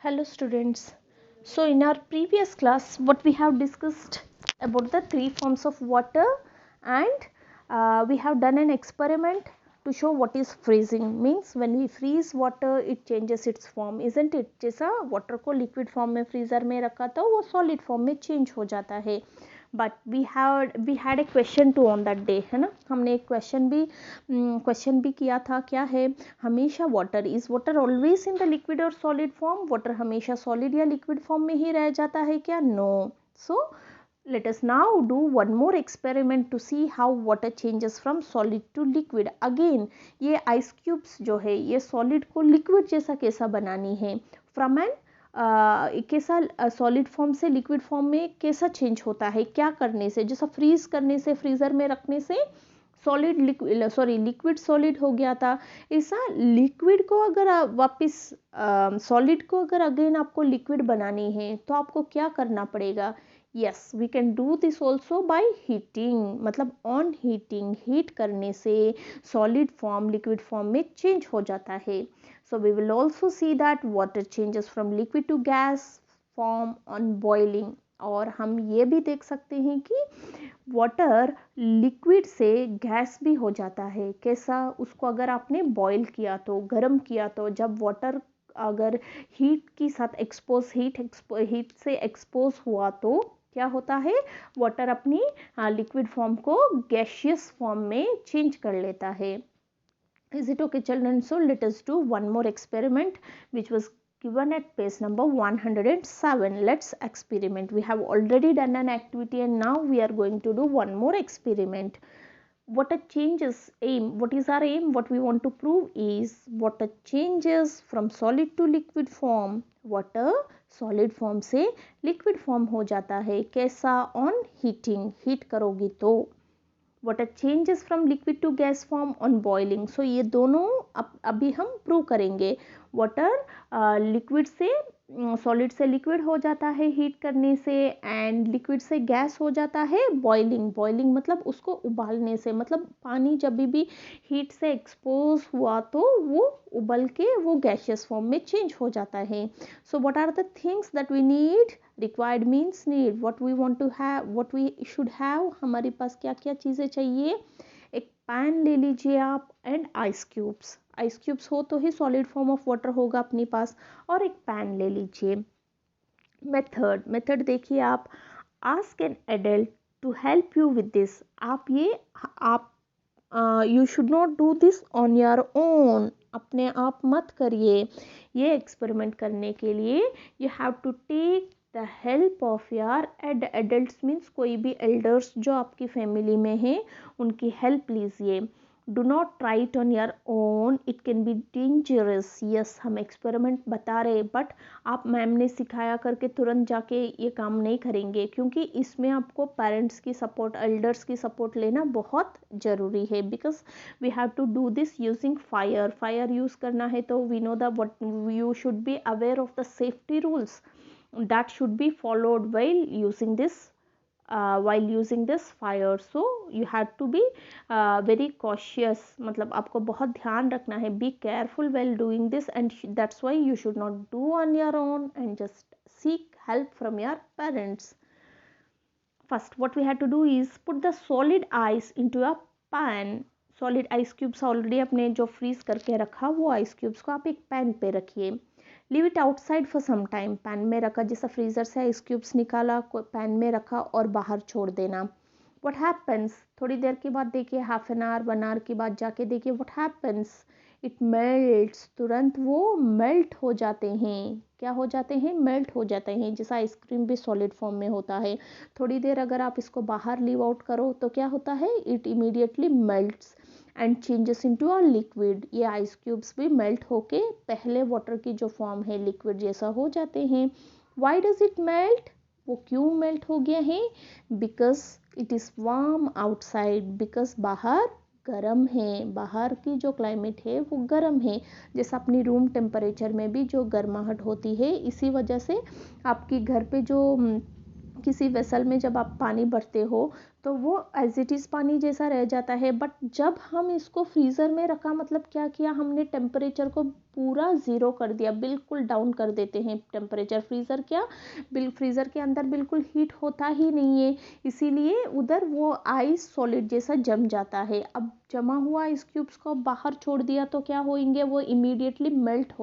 Hello students. So in our previous class what we have discussed about the three forms of water and we have done an experiment to show what is freezing. Means when we freeze water it changes its form, isn't it? जैसा water को liquid form में freezer में रखा था वो solid form में change हो जाता है. But we had a question too on that day, है ना. हमने एक क्वेश्चन भी किया था. क्या है? हमेशा water always in the liquid और सॉलिड फॉर्म. वाटर हमेशा सॉलिड या लिक्विड फॉर्म में ही रह जाता है क्या? No. So let us now do one more experiment to see how water changes from solid to liquid. again ये ice cubes जो है ये solid को liquid जैसा कैसा बनानी है, from an कैसा सॉलिड फॉर्म से लिक्विड फॉर्म में कैसा चेंज होता है, क्या करने से. जैसा फ्रीज करने से, फ्रीज़र में रखने से लिक्विड सॉलिड हो गया था. ऐसा लिक्विड को अगर वापस सॉलिड को अगर अगेन आपको लिक्विड बनानी है तो आपको क्या करना पड़ेगा. Yes, we can do this also by heating. मतलब ऑन हीटिंग, हीट करने से सॉलिड फॉर्म लिक्विड फॉर्म में चेंज हो जाता है. So we will also see that water changes from liquid to gas form on boiling. और हम ये भी देख सकते हैं कि वाटर लिक्विड से गैस भी हो जाता है. कैसा? उसको अगर आपने बॉईल किया तो, गर्म किया तो, जब वाटर अगर हीट के साथ हीट से एक्सपोज हुआ तो क्या होता है? वाटर अपनी लिक्विड फॉर्म को गैसियस फॉर्म में चेंज कर लेता है. Is it okay, children? So let us do one more experiment which was given at page number 107. Let's experiment. We have already done an activity and now we are going to do one more experiment. Water changes aim. What is our aim? What we want to prove is water changes from solid to liquid form. Water solid form से liquid form हो जाता है. कैसा? On heating. Heat करोगी तो. Water changes from liquid to gas form on boiling. So ये दोनों अभी हम प्रूव करेंगे. वाटर लिक्विड से सॉलिड से लिक्विड हो जाता है हीट करने से, एंड लिक्विड से गैस हो जाता है बॉइलिंग मतलब उसको उबालने से. मतलब पानी जब भी हीट से एक्सपोज हुआ तो वो उबल के वो गैसियस फॉर्म में चेंज हो जाता है. So what are the things that we need. Required means need. What we want to have, what we should have. हमारे पास क्या क्या चीज़ें चाहिए. एक पैन ले लीजिए आप एंड आइस क्यूब्स हो तो ही सॉलिड फॉर्म ऑफ वाटर होगा अपने पास. और एक पैन ले लीजिए. मेथड देखिए आप. Ask an adult to help you with this. You should not do this on your own. अपने आप मत करिए. ये एक्सपेरिमेंट करने के लिए you have to take the help of your adults. Means कोई भी एल्डर्स जो आपकी फैमिली में हैं उनकी हेल्प लीजिए. Do not try it on your own, it can be dangerous. Yes, हम एक्सपेरिमेंट बता रहे बट आप मैम ने सिखाया करके तुरंत जाके ये काम नहीं करेंगे, क्योंकि इसमें आपको पेरेंट्स की सपोर्ट, एल्डर्स की सपोर्ट लेना बहुत ज़रूरी है. Because we have to do this using fire use करना है तो we know the what you should be aware of the safety rules that should be followed while using this fire. So you have to be very cautious. मतलब आपको बहुत ध्यान रखना है. be careful while doing this, and that's why you should not do on your own and just seek help from your parents. First what we have to do is put the solid ice into a pan. Solid ice cubes already अपने जो freeze करके रखा वो ice cubes को आप एक pan पे रखिए. Leave it outside for some time. Pan में रखा, जैसा फ्रीज़र से आइस क्यूब्स निकाला, पैन में रखा और बाहर छोड़ देना. व्हाट हैपन्स, थोड़ी देर के बाद देखिए, हाफ एन आवर 1 आवर के बाद जाके देखिए व्हाट हैपन्स. It melts. तुरंत वो मेल्ट हो जाते हैं. क्या हो जाते हैं? मेल्ट हो जाते हैं. जैसा आइसक्रीम भी सॉलिड फॉर्म में होता है. थोड़ी देर अगर आप इसको बाहर लीव आउट करो तो क्या होता है? It immediately melts and changes into a liquid. ये आइस क्यूब्स भी मेल्ट होके पहले वाटर की जो फॉर्म है लिक्विड जैसा हो जाते हैं. Why does it melt? वो क्यों मेल्ट हो गया है? Because it is warm outside. Because बाहर गर्म है. बाहर की जो क्लाइमेट है वो गर्म है. जैसा अपनी रूम टेम्परेचर में भी जो गर्माहट होती है, इसी वजह से आपकी घर पे जो किसी वेसल में जब आप पानी भरते हो तो वो एज इट इज़ पानी जैसा रह जाता है। बट जब हम इसको फ्रीज़र में रखा, मतलब क्या किया हमने, टेम्परेचर को पूरा ज़ीरो कर दिया, बिल्कुल डाउन कर देते हैं टेम्परेचर। फ्रीज़र क्या, फ्रीज़र के अंदर बिल्कुल हीट होता ही नहीं है, इसीलिए उधर वो आइस सॉलिड जैसा जम जाता है। अब जमा हुआ आइस क्यूब्स को बाहर छोड़ दिया तो क्या होंगे, वो इमीडिएटली मेल्ट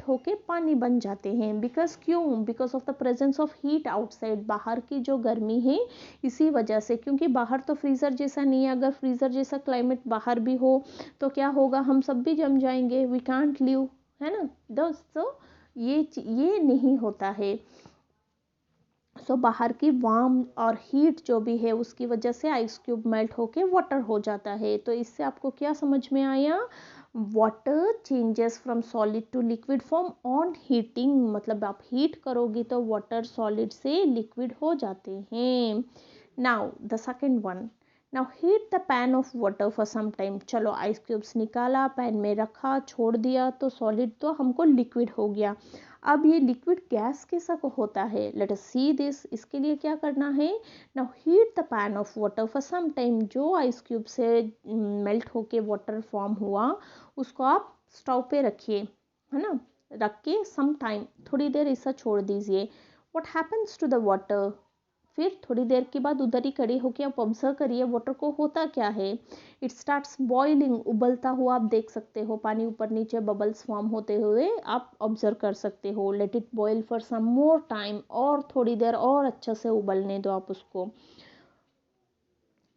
होके पानी बन जाते हैं। बिकॉज क्यों, because of the presence of heat outside, बाहर की जो गर्मी है इसी वजह से। क्योंकि बाहर तो फ्रीज़र जैसा नहीं है, अगर फ्रीज़र जैसा क्लाइमेट बाहर भी हो तो क्या होगा, हम सब भी जम जाएंगे, वी कांट लिव, है ना दोस्तों। ये नहीं होता है। सो बाहर की वार्म और हीट जो भी है उसकी वजह से आइस क्यूब मेल्ट होके वाटर हो जाता है। तो इससे आपको क्या समझ में आया, water changes from solid to liquid form on heating, मतलब आप हीट करोगी तो वाटर सॉलिड से लिक्विड हो जाते हैं। Now the second one, now heat the pan of water for some time. चलो आइस क्यूब्स निकाला, पैन में रखा, छोड़ दिया, तो सॉलिड तो हमको लिक्विड हो गया। अब ये लिक्विड गैस कैसा होता है, लेट अस सी दिस। इसके लिए क्या करना है, now heat the pan of water for some time. जो आइस क्यूब से मेल्ट होके वाटर फॉर्म हुआ उसको आप स्टोव पे रखिए, है ना, रख के सम टाइम, थोड़ी देर ऐसा छोड़ दीजिए। What happens to the water, फिर थोड़ी देर के बाद उधर ही खड़े होके आप ऑब्जर्व करिए वाटर को होता क्या है। इट स्टार्ट्स बॉइलिंग, उबलता हुआ आप देख सकते हो, पानी ऊपर नीचे बबल्स फॉर्म होते हुए आप ऑब्जर्व कर सकते हो। Let it boil for some more time, और थोड़ी देर और अच्छे से उबलने दो आप उसको।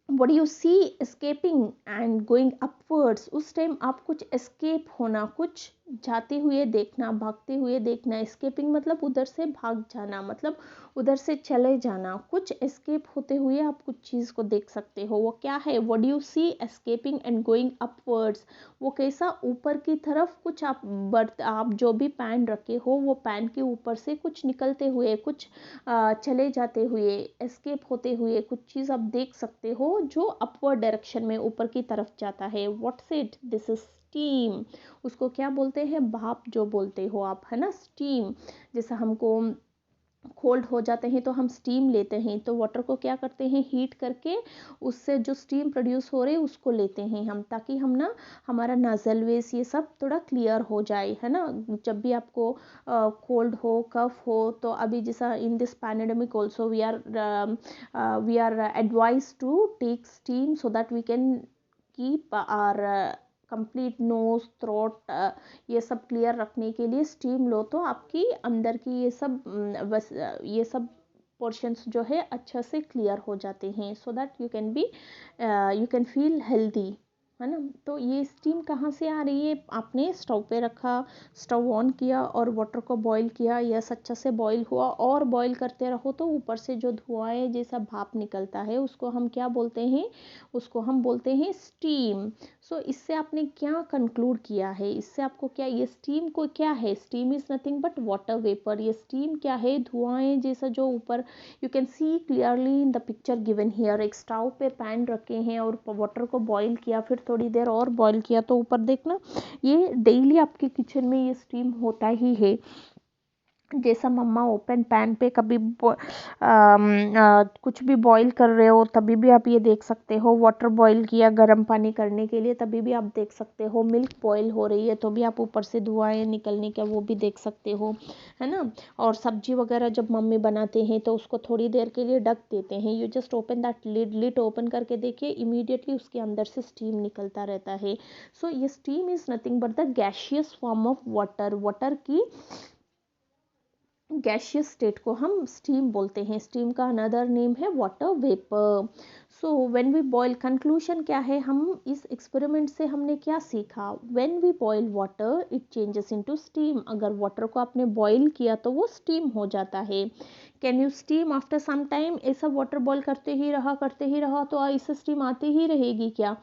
what do you see escaping and going upwards, उस टाइम आप कुछ escape होना, कुछ जाते हुए देखना, भागते हुए देखना। escaping मतलब उधर से भाग जाना, मतलब उधर से चले जाना, कुछ escape होते हुए आप कुछ चीज़ को देख सकते हो। वो क्या है, what do you see escaping and going upwards, वो कैसा, ऊपर की तरफ कुछ आप जो भी पैन रखे हो वो पैन के ऊपर से कुछ निकलते हुए, कुछ चले जाते हुए, एस्केप होते हुए कुछ चीज़ आप देख सकते हो जो अपवर्ड डायरेक्शन में ऊपर की तरफ जाता है। What's it, this is steam. उसको क्या बोलते हैं, भाप जो बोलते हो आप, है ना, स्टीम। जैसा हमको कोल्ड हो जाते हैं तो हम स्टीम लेते हैं, तो वाटर को क्या करते हैं, हीट करके उससे जो स्टीम प्रोड्यूस हो रहे हैं उसको लेते हैं हम, ताकि हम ना, हमारा नज़ल वेस ये सब थोड़ा क्लियर हो जाए, है ना। जब भी आपको कोल्ड हो, कफ हो, तो अभी जैसा in this pandemic also we are advise to take steam so that we can keep our complete nose throat, ये सब क्लियर रखने के लिए स्टीम लो, तो आपकी अंदर की ये सब पोर्शंस जो है अच्छा से क्लियर हो जाते हैं, so that you can feel healthy, है ना। तो ये स्टीम कहाँ से आ रही है, आपने स्टोव पे रखा, स्टोव ऑन किया और वाटर को बॉईल किया, यस अच्छा से बॉईल हुआ, और बॉईल करते रहो तो ऊपर से जो धुआं जैसा भाप निकलता है उसको हम क्या बोलते हैं, उसको हम बोलते हैं स्टीम। सो इससे आपने क्या कंक्लूड किया है, इससे आपको क्या, ये स्टीम को क्या है, steam is nothing but water vapour. ये स्टीम क्या है, धुआं जैसा जो ऊपर, you can see clearly in the picture given here. एक स्टोव पे पैन रखे हैं और वाटर को बॉईल किया, फिर थोड़ी देर और बॉईल किया, तो ऊपर देखना, ये डेली आपके किचन में ये स्टीम होता ही है। जैसा मम्मा ओपन पैन पे कभी कुछ भी बॉईल कर रहे हो तभी भी आप ये देख सकते हो, वाटर बॉईल किया गर्म पानी करने के लिए तभी भी आप देख सकते हो, मिल्क बॉईल हो रही है तो भी आप ऊपर से धुआं निकलने का वो भी देख सकते हो, है ना। और सब्जी वगैरह जब मम्मी बनाते हैं तो उसको थोड़ी देर के लिए ढक देते हैं, you just open that lid open करके देखिए, इमीडिएटली उसके अंदर से स्टीम निकलता रहता है। सो ये steam is nothing but the gaseous form of water, water की गैशियस स्टेट को हम स्टीम बोलते हैं। स्टीम का अनदर नेम है water vapour. So when we boil, conclusion क्या है, हम इस एक्सपेरिमेंट से हमने क्या सीखा, when we boil water it changes into steam. अगर वाटर को आपने बॉईल किया तो वो स्टीम हो जाता है। Can you steam after some time, ऐसा वाटर बॉईल करते ही रहा तो ऐसा स्टीम आती ही रहेगी क्या,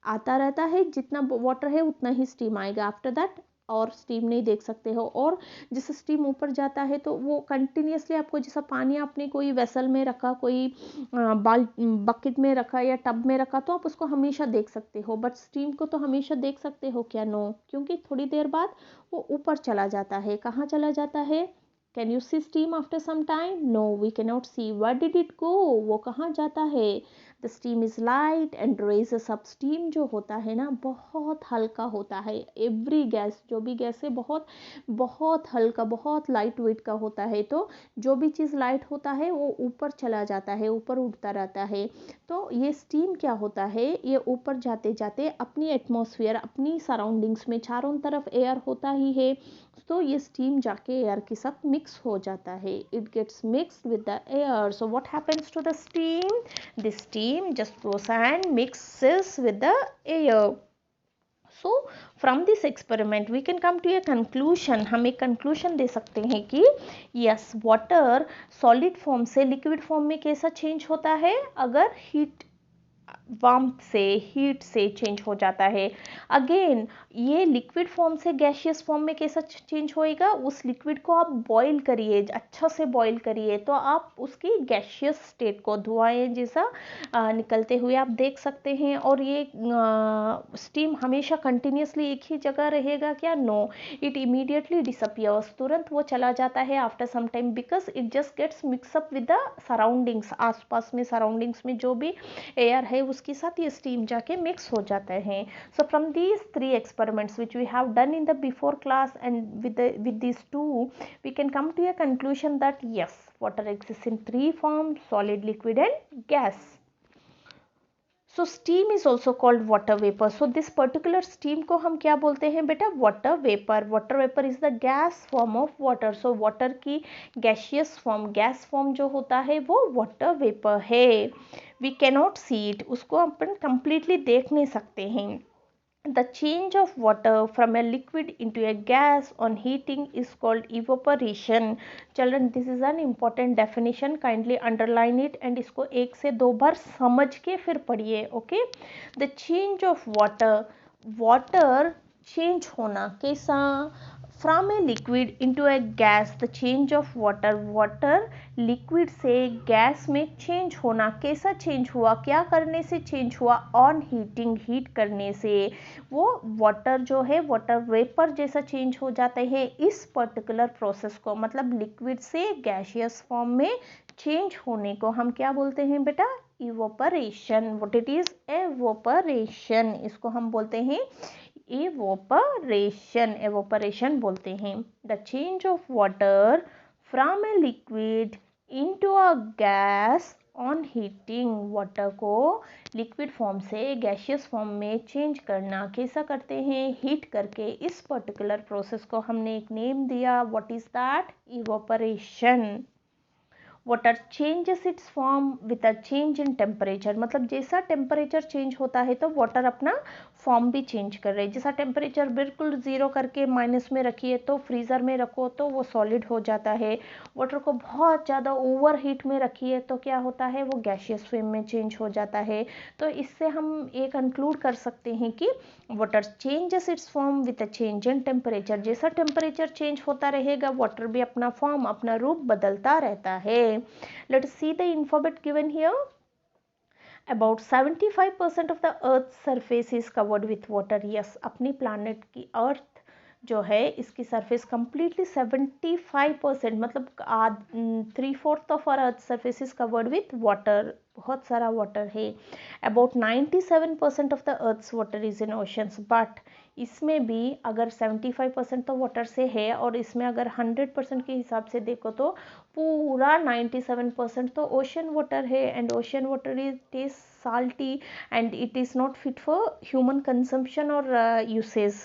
आता रहता है, जितना वाटर है उतना ही स्टीम आएगा, आफ्टर दैट और स्टीम नहीं देख सकते हो। और जैसे स्टीम ऊपर जाता है तो वो कंटिन्यूसली आपको, जैसा पानी आपने कोई वेसल में रखा, कोई बकेट में रखा या टब में रखा, तो आप उसको हमेशा देख सकते हो, बट स्टीम को तो हमेशा देख सकते हो क्या, नो, क्योंकि थोड़ी देर बाद वो ऊपर चला जाता है, कहाँ चला जाता है, can you see steam after some time? No, we can not see. Where did it go? वो कहाँ जाता है? The steam is light and rises up. Steam जो होता है ना बहुत हल्का होता है. एवरी गैस, जो भी गैस है बहुत बहुत हल्का, बहुत लाइट वेट का होता है. तो जो भी चीज़ लाइट होता है वो ऊपर चला जाता है, ऊपर उड़ता रहता है. तो ये स्टीम क्या होता है, ये ऊपर जाते जाते अपनी एटमॉस्फेयर, अपनी सराउंडिंग्स में चारों तरफ एयर होता ही है, तो ये स्टीम जाके एयर के साथ मिक्स हो जाता है. It gets mixed with the air. So what happens to the steam? The steam just goes and mixes with the air. So from this experiment we can come to a conclusion. हम एक conclusion दे सकते हैं कि yes, water solid form से liquid form में कैसा change होता है? अगर हीट, वार्मथ से, हीट से चेंज हो जाता है. अगेन ये लिक्विड फॉर्म से गैशियस फॉर्म में कैसा चेंज होएगा? उस लिक्विड को आप बॉईल करिए, अच्छा से बॉईल करिए, तो आप उसकी गैशियस स्टेट को धुआं जैसा निकलते हुए आप देख सकते हैं. और ये स्टीम हमेशा कंटिन्यूसली एक ही जगह रहेगा क्या? No, it immediately disappears. तुरंत वो चला जाता है after some time, because it just gets mix up with the surroundings. आसपास में सराउंडिंग्स में जो भी एयर है उसके साथ ये स्टीम जाके मिक्स हो जाते हैं. So from these 3 experiments which we have done in the before class, and with these 2 we can come to a conclusion that yes, water exists in 3 forms: solid, liquid and gas. So steam is also called water vapor. So this particular steam को हम क्या बोलते हैं बेटा? water vapor. Water vapor is the gas form of water. So water की gaseous form, gas form जो होता है वो water vapor है. We cannot see it. उसको अपन completely देख नहीं सकते हैं. The change of water from a liquid into a gas on heating is called evaporation. Children, this is an important definition. Kindly underline it and इसको 1 से 2 बार समझ के फिर पढ़िए. Okay? The change of water, water change होना कैसा? From a liquid into a gas, the change of water, water liquid से gas में चेंज होना कैसा चेंज हुआ? क्या करने से चेंज हुआ? ऑन हीटिंग, हीट करने से वो वाटर जो है वाटर वेपर जैसा चेंज हो जाता है. इस पर्टिकुलर प्रोसेस को, मतलब लिक्विड से गैसियस फॉर्म में चेंज होने को हम क्या बोलते हैं बेटा? Evaporation. What it is? Evaporation. इसको हम बोलते हैं evaporation. evaporation बोलते हैं. The change of water from a liquid into a gas on heating. water को liquid form से gaseous form में change करना कैसा करते हैं? हीट करके. इस पर्टिकुलर प्रोसेस को हमने एक नेम दिया. what is that? evaporation. Water changes it's form with a change in temperature. मतलब जैसा टेम्परेचर चेंज होता है तो वाटर अपना फॉर्म भी चेंज कर रहे हैं. जैसा टेम्परेचर बिल्कुल 0 करके माइनस में रखिए तो फ्रीज़र में रखो तो वो सॉलिड हो जाता है. वाटर को बहुत ज़्यादा ओवर हीट में रखिए तो क्या होता है? वो गैसियस फॉर्म में चेंज हो जाता है. तो इससे हम ये कंक्लूड कर सकते हैं कि water changes it's form with a change in temperature. जैसा टेम्परेचर चेंज होता रहेगा वाटर भी अपना फॉर्म, अपना रूप बदलता रहता है. Let us see the alphabet given here. About 75% of the Earth's surface is covered with water. Yes, अपनी planet की Earth जो है इसकी सरफेस कम्प्लीटली 75%, मतलब 3/4 of our earth surface is covered with water. बहुत सारा वाटर है. About 97% of the earth's water is in oceans. But इसमें भी अगर 75% तो वाटर से है और इसमें अगर 100% के हिसाब से देखो तो पूरा 97% तो ओशन वाटर है. And ocean water is salty and it is not fit for human consumption और usage.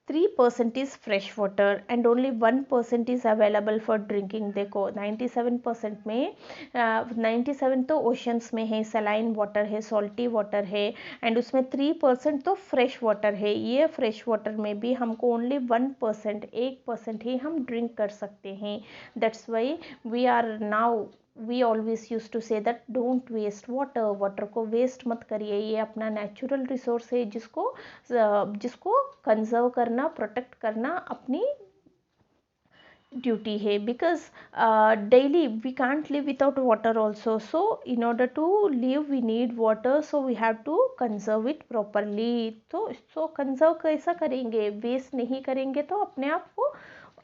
3% is fresh water and only 1% is available for drinking. देखो 97% में 97 तो ओशंस में है, सलाइन वाटर है, सॉल्टी वाटर है, एंड उसमें 3% तो फ्रेश वाटर है. ये फ्रेश वाटर में भी हमको ओनली 1%, 1% ही हम ड्रिंक कर सकते हैं. That's why we always used to say that don't waste water. Water को वेस्ट मत करिए. ये अपना नेचुरल रिसोर्स है जिसको कंजर्व करना, प्रोटेक्ट करना अपनी ड्यूटी है. Because daily we can't live without water also. So in order to live we need water. So we have to conserve it properly. तो कंजर्व कैसा करेंगे? वेस्ट नहीं करेंगे तो अपने आप को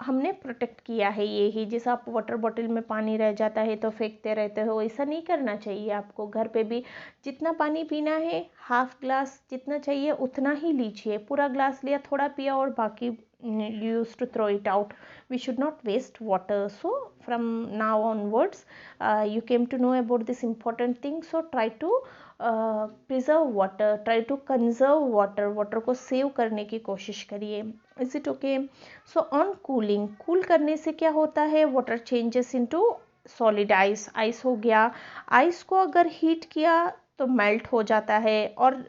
हमने प्रोटेक्ट किया है ये ही। जैसे आप वाटर बॉटल में पानी रह जाता है तो फेंकते रहते हो, ऐसा नहीं करना चाहिए आपको। घर पे भी जितना पानी पीना है, हाफ ग्लास जितना चाहिए उतना ही लीजिए। पूरा ग्लास लिया, थोड़ा पिया और बाकी used to throw it out. We should not waste water. So from now onwards, you came to know about this important thing. So try to preserve water, try to conserve water. water को save करने की कोशिश करिए। Is it okay? So on cooling, cool करने से क्या होता है, water changes into solid ice. ice हो गया, ice को अगर heat किया तो melt हो जाता है, और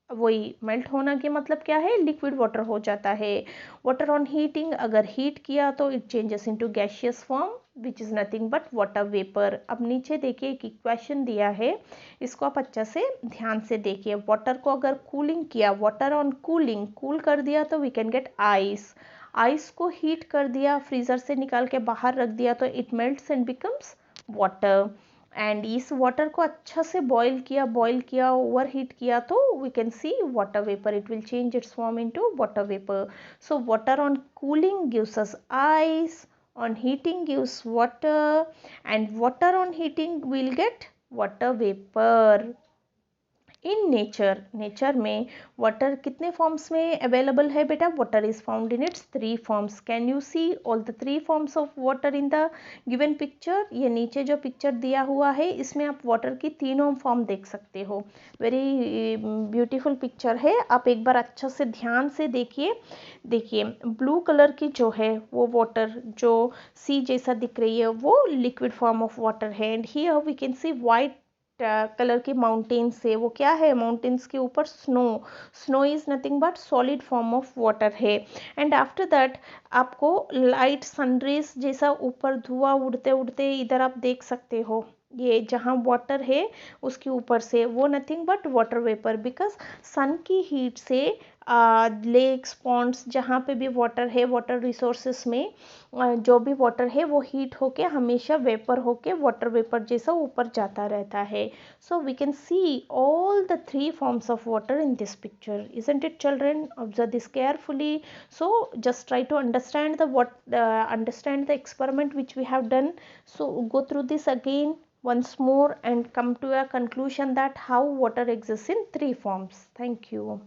वही मेल्ट होना के मतलब क्या है, लिक्विड वाटर हो जाता है। वाटर ऑन हीटिंग, अगर हीट किया तो it changes into gaseous form which is nothing but water vapour. अब नीचे देखिए एक इक्वेशन दिया है, इसको आप अच्छा से ध्यान से देखिए। वाटर को अगर कूलिंग किया, वाटर ऑन कूलिंग, कूल कर दिया तो we can get ice. Ice को हीट कर दिया, फ्रीज़र से निकाल के बाहर रख दिया तो it melts and becomes water. And इस वाटर को अच्छा से बॉईल किया, ओवर हीट किया तो we can see water vapour, it will change its form into water vapour. So water on cooling gives us ice, on heating gives water, and water on heating will get water vapor. In nature में water कितने forms में available है बेटा, water is found in its 3 forms. Can you see all the 3 forms of water in the given picture. ये नीचे जो picture दिया हुआ है इसमें आप वाटर की तीनों फॉर्म देख सकते हो। वेरी ब्यूटीफुल पिक्चर है, आप एक बार अच्छा से ध्यान से देखिए ब्लू कलर की जो है वो वाटर जो सी जैसा दिख रही है वो लिक्विड फॉर्म ऑफ वाटर है। And here we can see white colour की माउंटेन्स है, वो क्या है, माउंटेन्स के ऊपर snow is nothing but solid form of water है। एंड आफ्टर दैट आपको लाइट सनरेज जैसा ऊपर धुआं उड़ते उड़ते इधर आप देख सकते हो, ये जहाँ वाटर है उसके ऊपर से, वो nothing but water vapour, because sun की हीट से लेक्स पॉन्ड्स जहाँ पे भी वाटर है, वाटर रिसोर्सेस में जो भी वाटर है वो हीट होके हमेशा वेपर होके वाटर वेपर जैसा ऊपर जाता रहता है। So we can see all the 3 forms of water in this picture, isn't it children? Observe this carefully. So just try to understand understand the experiment which we have done. So go through this again once more and come to a conclusion that how water exists in 3 forms. Thank you.